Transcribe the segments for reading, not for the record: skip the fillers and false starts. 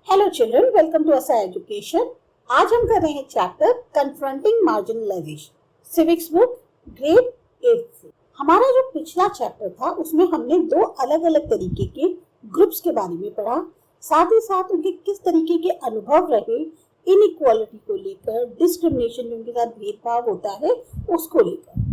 Hello children, welcome to असा education. आज हम कर रहे हैं chapter confronting marginalisation, civics book grade 8 से। हमारा जो पिछला चैप्टर था उसमें हमने दो अलग अलग तरीके के ग्रुप्स के बारे में पढ़ा, साथ ही साथ उनके किस तरीके के अनुभव रहे इनइक्वालिटी को लेकर, डिस्क्रिमिनेशन जो उनके साथ भेदभाव होता है उसको लेकर।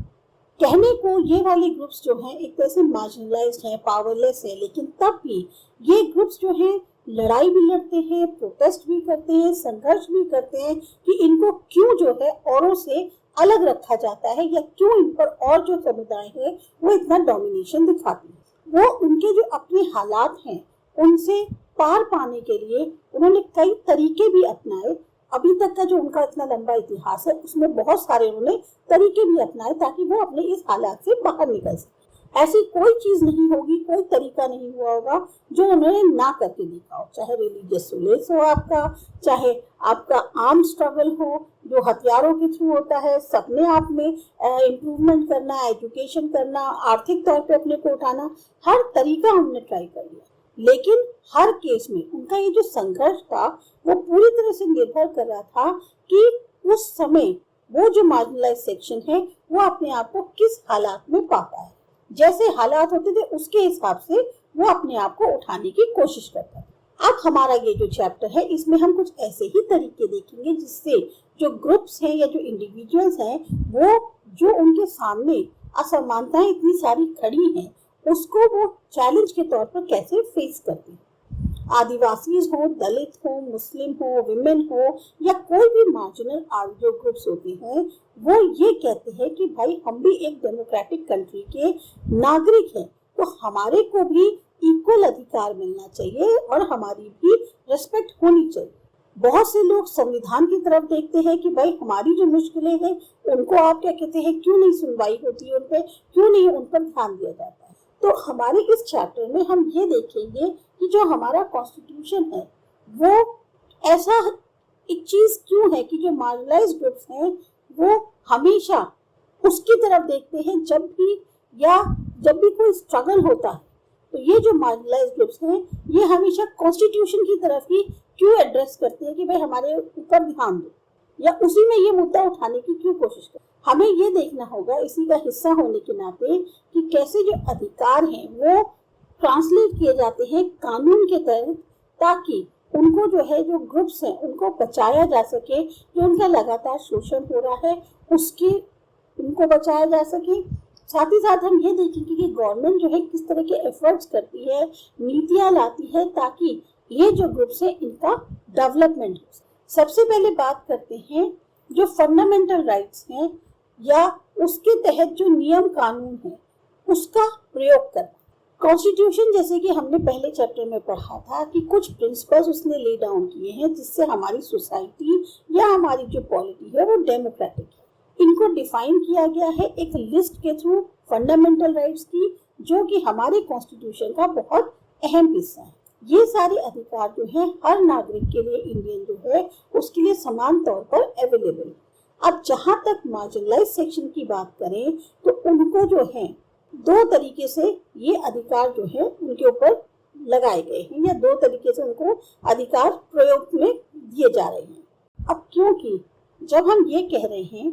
कहने को ये वाले ग्रुप्स जो हैं एक तरह से मार्जिनलाइज्ड हैं, पावरलेस है, लेकिन तब भी ये ग्रुप्स जो हैं लड़ाई भी लड़ते हैं, प्रोटेस्ट भी करते हैं, संघर्ष भी करते हैं कि इनको क्यों जो है औरों से अलग रखा जाता है या क्यों इन पर और जो समुदाय है वो इतना डोमिनेशन दिखाती है। वो उनके जो अपने हालात हैं उनसे पार पाने के लिए उन्होंने कई तरीके भी अपनाए। अभी तक का जो उनका इतना लंबा इतिहास है उसमें बहुत सारे उन्होंने तरीके भी अपनाए ताकि वो अपने इस हालात से बाहर निकल सके। ऐसी कोई चीज नहीं होगी, कोई तरीका नहीं हुआ होगा जो उन्होंने ना करके देखा हो, चाहे रिलीजियस सोलेस हो आपका, चाहे आपका आर्म स्ट्रगल हो जो हथियारों के थ्रू होता है, सपने आप में इम्प्रूवमेंट करना, एजुकेशन करना, आर्थिक तौर पे अपने को उठाना, हर तरीका हमने ट्राई कर लिया। लेकिन हर केस में उनका ये जो संघर्ष था वो पूरी तरह से निर्भर कर रहा था कि उस समय वो जो मार्जिनलाइज सेक्शन है वो अपने आप को किस हालात में पाता है। जैसे हालात होते थे उसके हिसाब से वो अपने आप को उठाने की कोशिश करता है। अब हमारा ये जो चैप्टर है इसमें हम कुछ ऐसे ही तरीके देखेंगे जिससे जो ग्रुप्स हैं या जो इंडिविजुअल्स हैं वो जो उनके सामने असमानताएं इतनी सारी खड़ी हैं उसको वो चैलेंज के तौर पर कैसे फेस करते हैं। आदिवासी हो, दलित हो, मुस्लिम हो, विमेन हो या कोई भी मार्जिनल जो ग्रुप्स होते हैं वो ये कहते हैं कि भाई हम भी एक डेमोक्रेटिक कंट्री के नागरिक हैं तो हमारे को भी इक्वल अधिकार मिलना चाहिए और हमारी भी रिस्पेक्ट होनी चाहिए। बहुत से लोग संविधान की तरफ देखते हैं कि भाई हमारी जो मुश्किलें हैं उनको आप क्या कहते हैं, क्यों नहीं सुनवाई होती है उन पर, क्यों नहीं उन पर ध्यान दिया जाता है। तो हमारे इस चैप्टर में हम ये देखेंगे कि जो हमारा कॉन्स्टिट्यूशन है वो ऐसा एक चीज क्यों है कि जो मार्जिनलाइज्ड ग्रुप्स हैं वो हमेशा उसकी तरफ देखते हैं जब भी कोई स्ट्रगल होता है। तो ये जो मार्जिनलाइज्ड ग्रुप्स हैं ये हमेशा कॉन्स्टिट्यूशन की तरफ ही क्यों एड्रेस करते हैं कि भाई हमारे ऊपर ध्यान दो या उसी में ये मुद्दा उठाने की क्यों कोशिश करते हैं। हमें ये देखना होगा इसी का हिस्सा होने के नाते कि कैसे जो अधिकार हैं वो ट्रांसलेट किए जाते हैं कानून के तहत ताकि उनको जो है जो ग्रुप्स हैं उनको बचाया जा सके, जो उनका लगातार शोषण हो रहा है उसके उनको बचाया जा सके। साथ ही साथ हम ये देखेंगे कि गवर्नमेंट जो है किस तरह के एफर्ट्स करती है, नीतियां लाती है ताकि ये जो ग्रुप्स है इनका डेवलपमेंट हो। सबसे पहले बात करते हैं जो फंडामेंटल राइट्स हैं या उसके तहत जो नियम कानून है उसका प्रयोग करना। कॉन्स्टिट्यूशन जैसे कि हमने पहले चैप्टर में पढ़ा था कि कुछ प्रिंसिपल्स उसने ले डाउन किए हैं जिससे हमारी सोसाइटी या हमारी जो पॉलिटी है वो डेमोक्रेटिक है। इनको डिफाइन किया गया है एक लिस्ट के थ्रू फंडामेंटल राइट्स की जो कि हमारे कॉन्स्टिट्यूशन का बहुत अहम हिस्सा है। ये सारे अधिकार जो है हर नागरिक के लिए, इंडियन जो है उसके लिए समान तौर पर अवेलेबल है। अब जहां तक मार्जिनलाइज सेक्शन की बात करें तो उनको जो है दो तरीके से ये अधिकार जो है उनके ऊपर लगाए गए हैं या दो तरीके से उनको अधिकार प्रयोग में दिए जा रहे हैं। अब क्योंकि जब हम ये कह रहे हैं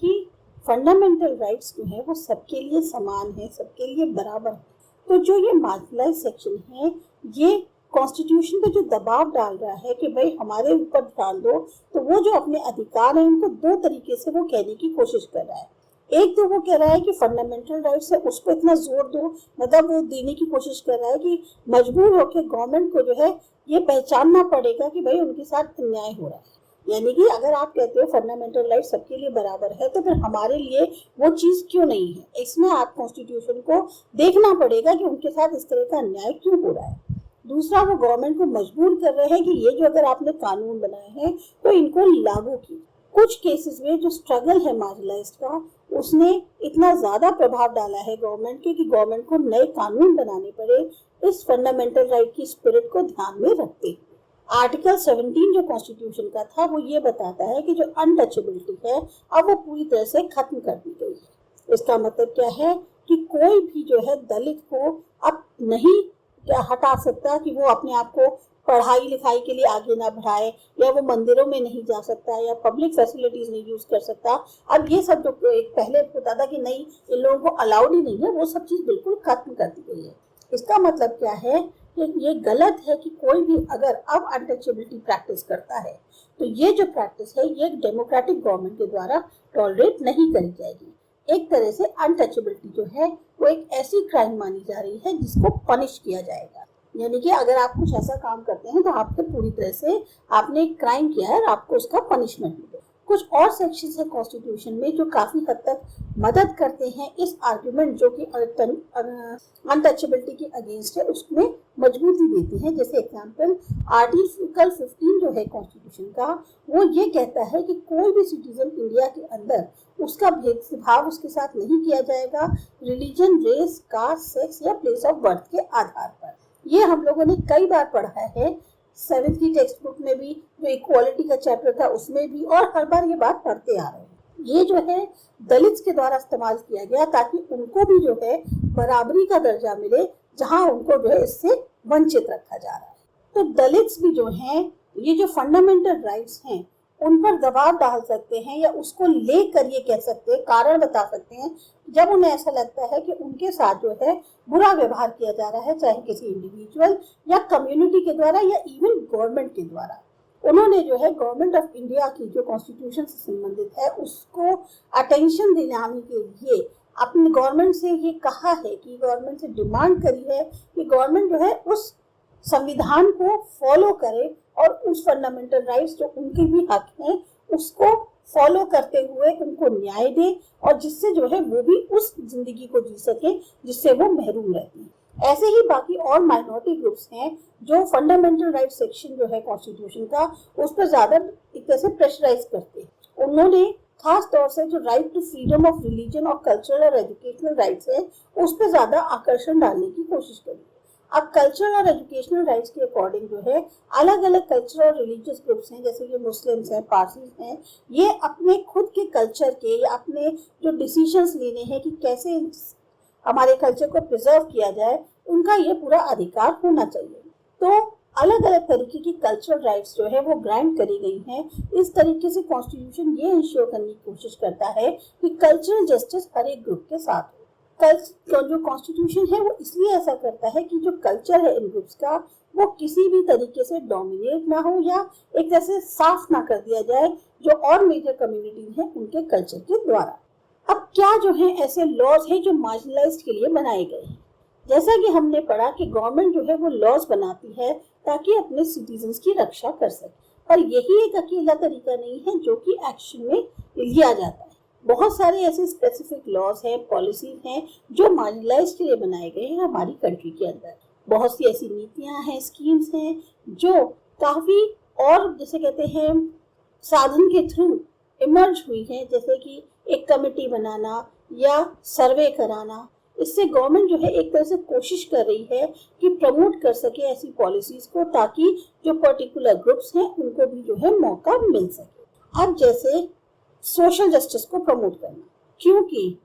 कि फंडामेंटल राइट्स जो है वो सबके लिए समान है, सबके लिए बराबर है, तो जो ये मार्जिनलाइज सेक्शन है ये कॉन्स्टिट्यूशन पे जो दबाव डाल रहा है कि भाई हमारे ऊपर ध्यान दो, तो वो जो अपने अधिकार हैं उनको दो तरीके से वो कहने की कोशिश कर रहा है। एक तो वो कह रहा है कि फंडामेंटल राइट्स है उस पर इतना जोर दो, मतलब वो देने की कोशिश कर रहा है कि मजबूर होकर गवर्नमेंट को जो है ये पहचानना पड़ेगा कि भाई उनके साथ अन्याय हो रहा है। यानी कि अगर आप कहते हो फंडामेंटल राइट सबके लिए बराबर है तो फिर हमारे लिए वो चीज क्यों नहीं है। इसमें आप कॉन्स्टिट्यूशन को देखना पड़ेगा कि उनके साथ इस तरह का अन्याय क्यों हो रहा है। दूसरा, वो गवर्नमेंट को मजबूर कर रहे हैं कि ये जो अगर आपने कानून बनाए हैं तो इनको लागू कीजिए। कुछ केसेस में जो स्ट्रगल है मार्जिनलाइज्ड का उसने इतना ज्यादा प्रभाव डाला है गवर्नमेंट के कि गवर्नमेंट को नए कानून बनाने पड़े इस फंडामेंटल राइट की स्पिरिट को ध्यान में रखते हुए। आर्टिकल 17 जो कॉन्स्टिट्यूशन का था वो ये बताता है कि जो अनटचेबिलिटी है अब वो पूरी तरह से खत्म कर दी गई है। इसका मतलब क्या है कि कोई भी जो है दलित को अब नहीं हटा सकता कि वो अपने आप को पढ़ाई लिखाई के लिए आगे ना बढ़ाए, या वो मंदिरों में नहीं जा सकता, या पब्लिक फैसिलिटीज नहीं यूज कर सकता। अब ये सब जो एक पहले होता था कि नहीं इन लोगों को अलाउड ही नहीं है, वो सब चीज बिल्कुल खत्म कर दी गई है। इसका मतलब क्या है कि ये गलत है कि कोई भी अगर अब अनटचेबिलिटी प्रैक्टिस करता है तो ये जो प्रैक्टिस है ये डेमोक्रेटिक गवर्नमेंट के द्वारा टॉलरेट नहीं करी जाएगी। एक तरह से अनटचेबिलिटी जो है वो एक ऐसी क्राइम मानी जा रही है जिसको पनिश किया जाएगा। यानी कि अगर आप कुछ ऐसा काम करते हैं तो आपको पूरी तरह से आपने एक क्राइम किया है और आपको उसका पनिशमेंट मिले। कुछ और सेक्शंस है कॉन्स्टिट्यूशन में जो काफी हद तक मदद करते हैं इस आर्गुमेंट जो कि अनटचेबिलिटी के अगेंस्ट है उसमें मजबूती देती हैं। जैसे एग्जांपल आर्टिकल 15 जो है कॉन्स्टिट्यूशन का, वो ये कहता है कि कोई भी सिटीजन इंडिया के अंदर उसका भेदभाव उसके साथ नहीं किया जाएगा रिलीजन, रेस, कास्ट, सेक्स या प्लेस ऑफ बर्थ के आधार पर। ये हम लोगों ने कई बार पढ़ा है, 7th की टेक्स्ट बुक में भी, जो इक्वालिटी का चैप्टर था उसमें भी, और हर बार ये बात पढ़ते आ रहे हैं। ये जो है दलित्स के द्वारा इस्तेमाल किया गया ताकि उनको भी जो है बराबरी का दर्जा मिले, जहां उनको जो है इससे वंचित रखा जा रहा है। तो दलित्स भी जो हैं, ये जो फंडामेंटल राइट्स हैं उन पर दबाव डाल सकते हैं या उसको लेकर ये कह सकते हैं, कारण बता सकते हैं जब उन्हें ऐसा लगता है कि उनके साथ जो है बुरा व्यवहार किया जा रहा है, चाहे किसी इंडिविजुअल या कम्युनिटी के द्वारा या इवन गवर्नमेंट के द्वारा। उन्होंने जो है गवर्नमेंट ऑफ इंडिया की जो कॉन्स्टिट्यूशन से संबंधित है उसको अटेंशन दिलाने के लिए अपने गवर्नमेंट से ये कहा है कि गवर्नमेंट से डिमांड करी है कि गवर्नमेंट जो है उस संविधान को फॉलो करे और उस फंडामेंटल राइट्स जो उनके भी हक हैं उसको फॉलो करते हुए उनको न्याय दे, और जिससे जो है वो भी उस जिंदगी को जी सके जिससे वो महरूम रहती है। ऐसे ही बाकी और माइनॉरिटी ग्रुप्स हैं जो फंडामेंटल राइट सेक्शन जो है कॉन्स्टिट्यूशन का उस पर ज्यादा एक तरह से प्रेशराइज करते हैं। उन्होंने खास तौर से जो right to freedom of religion और कल्चरल और एजुकेशनल राइट्स है उस पर ज्यादा आकर्षण डालने की कोशिश करी। अब कल्चरल और एजुकेशनल राइट्स के अकॉर्डिंग जो है अलग अलग कल्चरल और रिलीजियस ग्रुप्स हैं, जैसे कि मुस्लिम्स हैं, पारसीज हैं, ये अपने खुद के कल्चर के या अपने जो डिसीजंस लेने हैं कि कैसे हमारे कल्चर को प्रिजर्व किया जाए, उनका ये पूरा अधिकार होना चाहिए। तो अलग अलग तरीके की कल्चरल राइट्स जो है वो ग्रांट करी गई हैं। इस तरीके से कॉन्स्टिट्यूशन ये इंश्योर करने की कोशिश करता है कि कल्चरल जस्टिस हर एक ग्रुप के साथ हो। जो कॉन्स्टिट्यूशन है वो इसलिए ऐसा करता है कि जो कल्चर है इन ग्रुप्स का वो किसी भी तरीके से डोमिनेट ना हो या एक तरह से साफ ना कर दिया जाए जो और मेजर कम्युनिटी है उनके कल्चर के द्वारा। अब क्या जो है ऐसे लॉज हैं जो मार्जिनलाइज्ड के लिए बनाए गए हैं। जैसा कि हमने पढ़ा कि गवर्नमेंट जो है वो लॉज बनाती है ताकि अपने सिटीजन्स की रक्षा कर सके, और यही एक अकेला तरीका नहीं है जो कि एक्शन में लिया जाता है। बहुत सारे ऐसे स्पेसिफिक लॉज हैं, पॉलिसीज हैं जो मार्जिनलाइज्ड के लिए बनाए गए हैं हमारी कंट्री के अंदर। बहुत सी ऐसी नीतियां हैं, स्कीम्स हैं जो काफी और जैसे कहते हैं साधन के थ्रू इमर्ज हुई हैं, जैसे कि एक कमेटी बनाना या सर्वे कराना। इससे गवर्नमेंट जो है एक तरह से कोशिश कर रही है कि प्रमोट कर सके ऐसी पॉलिसीज को ताकि जो पर्टिकुलर ग्रुप्स हैं उनको भी जो है मौका मिल सके। अब जैसे सोशल जस्टिस को प्रमोट करना, क्योंकि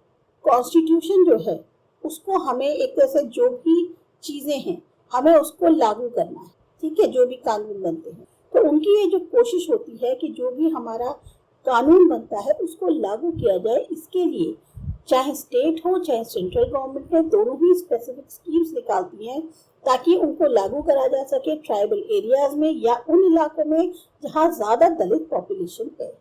कॉन्स्टिट्यूशन जो है उसको हमें एक तरह से जो भी चीजें हैं हमें उसको लागू करना है, ठीक है, जो भी कानून बनते हैं तो उनकी ये जो कोशिश होती है कि जो भी हमारा कानून बनता है उसको लागू किया जाए। इसके लिए चाहे स्टेट हो चाहे सेंट्रल गवर्नमेंट है, दोनों ही स्पेसिफिक स्कीम्स निकालती हैं ताकि उनको लागू करा जा सके ट्राइबल एरियाज में या उन इलाकों में जहाँ ज्यादा दलित पॉपुलेशन है।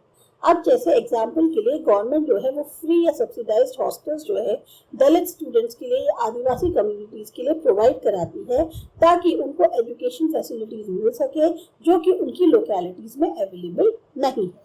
अब जैसे एग्जाम्पल के लिए गवर्नमेंट जो है वो फ्री या सब्सिडाइज्ड हॉस्टल्स जो है दलित स्टूडेंट्स के लिए या आदिवासी कम्युनिटीज के लिए प्रोवाइड कराती है ताकि उनको एजुकेशन फैसिलिटीज मिल सके जो कि उनकी लोकेलिटीज में अवेलेबल नहीं है।